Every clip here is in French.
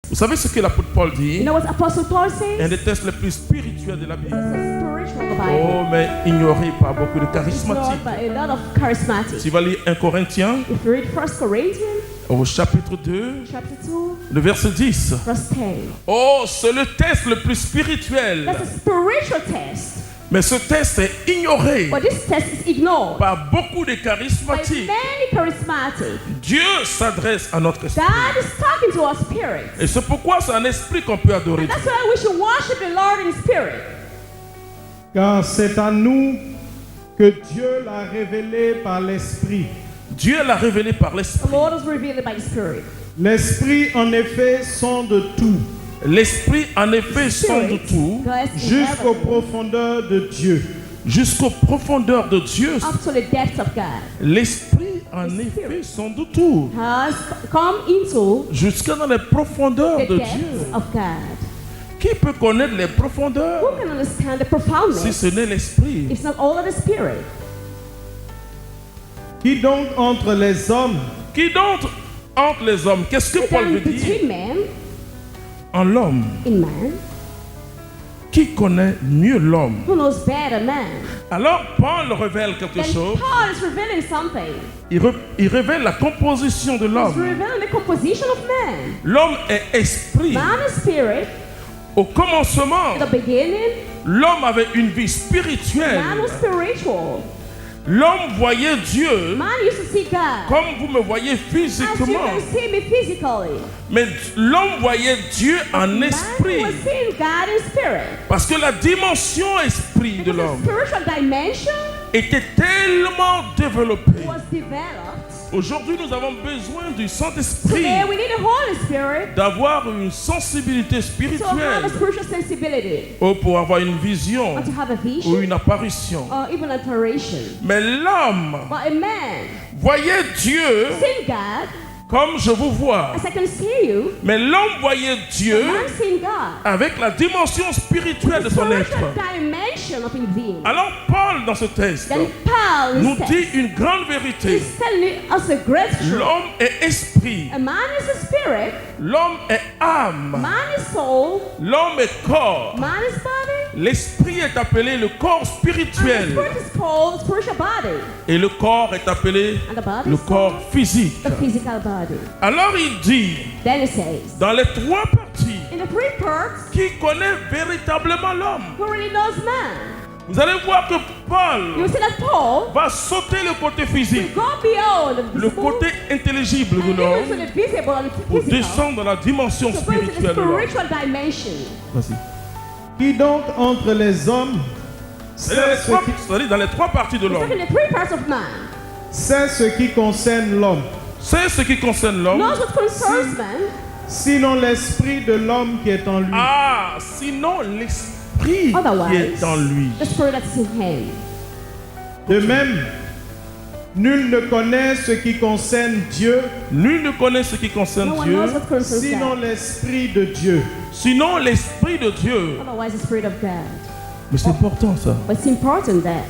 Vous savez ce que l'apôtre Paul dit? You know what Apostle Paul says? Un des textes les plus spirituels de la Bible. It's spiritual, the Bible. Oh, mais ignoré par beaucoup de It's not charismatiques. by a lot of charismatics. Tu vas lire 1 Corinthiens If you read 1 Corinthians au chapitre 2, chapter 2, le verset 10. verse 10. Oh, c'est le test le plus spirituel. That's a spiritual test. Mais ce test est ignoré But this test is ignored par beaucoup de by charismatiques. many charismatics. Dieu s'adresse à notre esprit. God is talking to our spirit. Et c'est pourquoi c'est un esprit qu'on peut adorer. That's why we should worship the Lord in spirit. Car c'est à nous que Dieu l'a révélé par l'Esprit. Dieu l'a révélé par The l'esprit. Lord is revealed by the Spirit. L'Esprit, en effet, sonde tout, L'esprit, en effet, sonde tout goes jusqu'aux profondeurs de Dieu. jusqu'aux profondeurs de Dieu. up to the depths of God. L'esprit, en effet, sonde tout Has come into jusqu'à dans les profondeurs the de depths Dieu. of God. Qui peut connaître les profondeurs Who can understand the si profoundness? ce n'est l'esprit? It's not all of the Spirit. Qui donc entre les hommes Qui donc entre les hommes? Qu'est-ce que Paul Then veut dire? between men, En l'homme. in man, Qui connaît mieux l'homme? who knows better man? Alors Paul révèle quelque Then chose. Paul is revealing something. Il révèle la composition de He's l'homme. revealing the composition of man. L'homme est esprit. Man is spirit. Au commencement, At the beginning, l'homme avait une vie man spirituelle. was spiritual. L'homme voyait Dieu Man used to see God. comme vous me voyez As you physiquement. can see me physically. Mais l'homme voyait Dieu en Man esprit. was seeing God in spirit. Parce que la dimension esprit de Because the l'homme spiritual dimension était tellement développée. was developed. Aujourd'hui, nous avons besoin du Saint-Esprit, Today we need the Holy Spirit d'avoir une sensibilité to have a spirituelle spiritual sensibility, ou pour avoir une vision or to have a ou vision, une apparition. or even apparition. Mais l'homme But a man voyait Dieu seeing God, comme je vous vois. as I can see you, Mais l'homme voyait Dieu man seeing God, avec la dimension spirituelle de son être. spiritual dimension of his being. Alors Paul, dans ce texte, Then Paul nous is dit une grande vérité. he's telling us a great truth. L'homme est esprit, A man is a spirit, l'homme est âme, man is soul, l'homme est corps. man is body, L'esprit est appelé le corps and the spirituel spirit is called spiritual body, et le corps est appelé and the body le is corps called physique. the physical body. Alors il dit, Then it says, dans les trois parties, in the three parts, qui connaît véritablement l'homme? who really knows man? Vous allez voir que You Paul see that Paul va sauter le côté physique, will go beyond the le visible côté intelligible de and even to l'homme, the visible and the pour physical, descendre dans la dimension to go into the spirituelle de l'homme. spiritual dimension. Vas-y. Qui donc entre les hommes sait C'est-à-dire dans les trois parties de It's l'homme. like in the three parts of man. ce qui concerne l'homme, C'est ce qui concerne l'homme. Knows what concerns man, sinon l'esprit de l'homme qui est en lui. Ah, sinon l'esprit qui otherwise, est en lui. the spirit that is in him. De même, nul ne connaît ce qui concerne Dieu, Nul ne connaît ce qui concerne No one Dieu, knows what concerns sinon God, l'esprit de Dieu. sinon l'esprit de Dieu. otherwise the spirit of God. Mais c'est important ça. But it's important that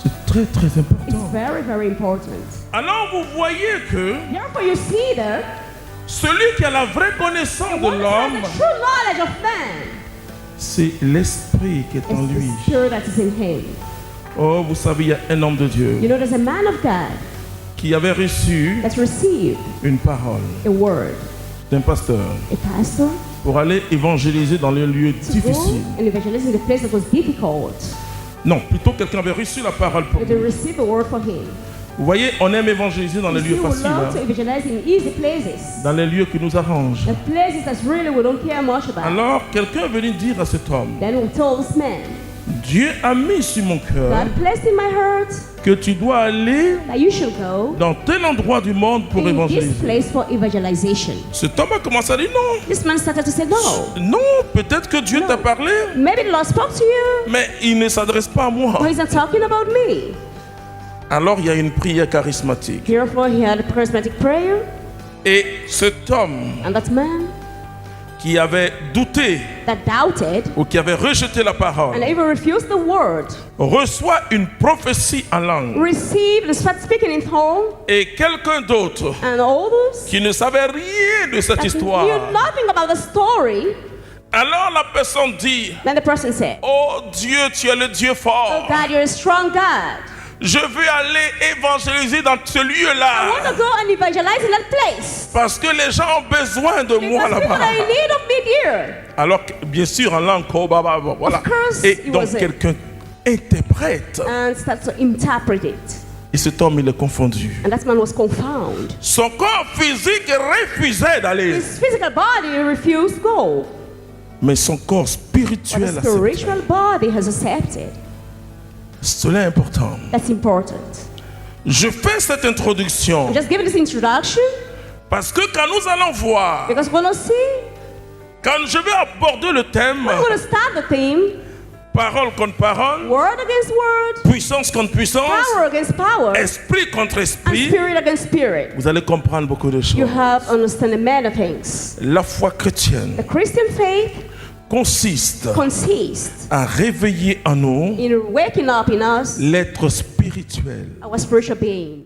C'est très très it's important. very, very important. Alors vous voyez que Therefore, you see there, celui qui a la vraie connaissance de one that has l'homme, the true knowledge of man c'est l'esprit qui est en is lui. the spirit that is in him. Oh, vous savez, il y a un homme de You Dieu know, there's a man of God qui avait reçu that's received une parole a word, d'un pasteur a pastor, pour aller évangéliser dans les lieux to go difficiles. and evangelize in the place that was difficult. Non, plutôt quelqu'un avait reçu la parole pour But they lui. received a word for him. Vous voyez, on aime évangéliser dans les You lieux see, we faciles, love to hein, evangelize in easy places, dans les lieux qui nous arrangent. the places that really we don't care much about. Alors, quelqu'un est venu dire à cet homme, Then we told this man, Dieu a mis sur mon cœur God placed in my heart que tu dois aller that you should go dans tel endroit du monde pour in this évangéliser. place for evangelization. Cet homme a commencé à dire non. This man started to say, no, Non, peut-être que Dieu t'a parlé, maybe the Lord spoke to you, mais il ne s'adresse pas à moi. but he's not talking about me. Alors il y a une prière charismatique. Therefore, he had a charismatic prayer, Et cet homme and that man qui avait douté that doubted ou qui avait rejeté la and parole even refused the word, reçoit une prophétie en langue received the speaking in tongue, et quelqu'un d'autre and others qui ne savait rien de cette that histoire, knew nothing about the story, alors la personne dit, then the person said, oh Dieu, tu es le Dieu "Oh fort, God, you're a strong God. je veux aller évangéliser dans ce I want lieu-là to go and evangelize in that place parce que les gens ont besoin de moi because people là-bas." are in need of me here." Alors que, bien sûr en langue Kobaba, voilà. Of course, Et it donc was it. quelqu'un interprète. And starts to interpret it. Et cet homme il est confondu. And that man was confounded. Son corps physique refusait d'aller, His physical body refused to go, mais son corps but spirituel the acceptait. spiritual body has accepted. Cela est important. That's important. Je fais cette introduction I'm just giving this introduction parce que quand nous allons voir, because we're going to see, quand je vais aborder le thème, we're going to start the theme, parole contre parole, word against word, puissance contre puissance, power against power, esprit contre and esprit, spirit against spirit. vous allez comprendre beaucoup de You choses. have understanding many things. La foi chrétienne The Christian faith consiste consists à réveiller en nous in waking up in us l'être spirituel. our spiritual being.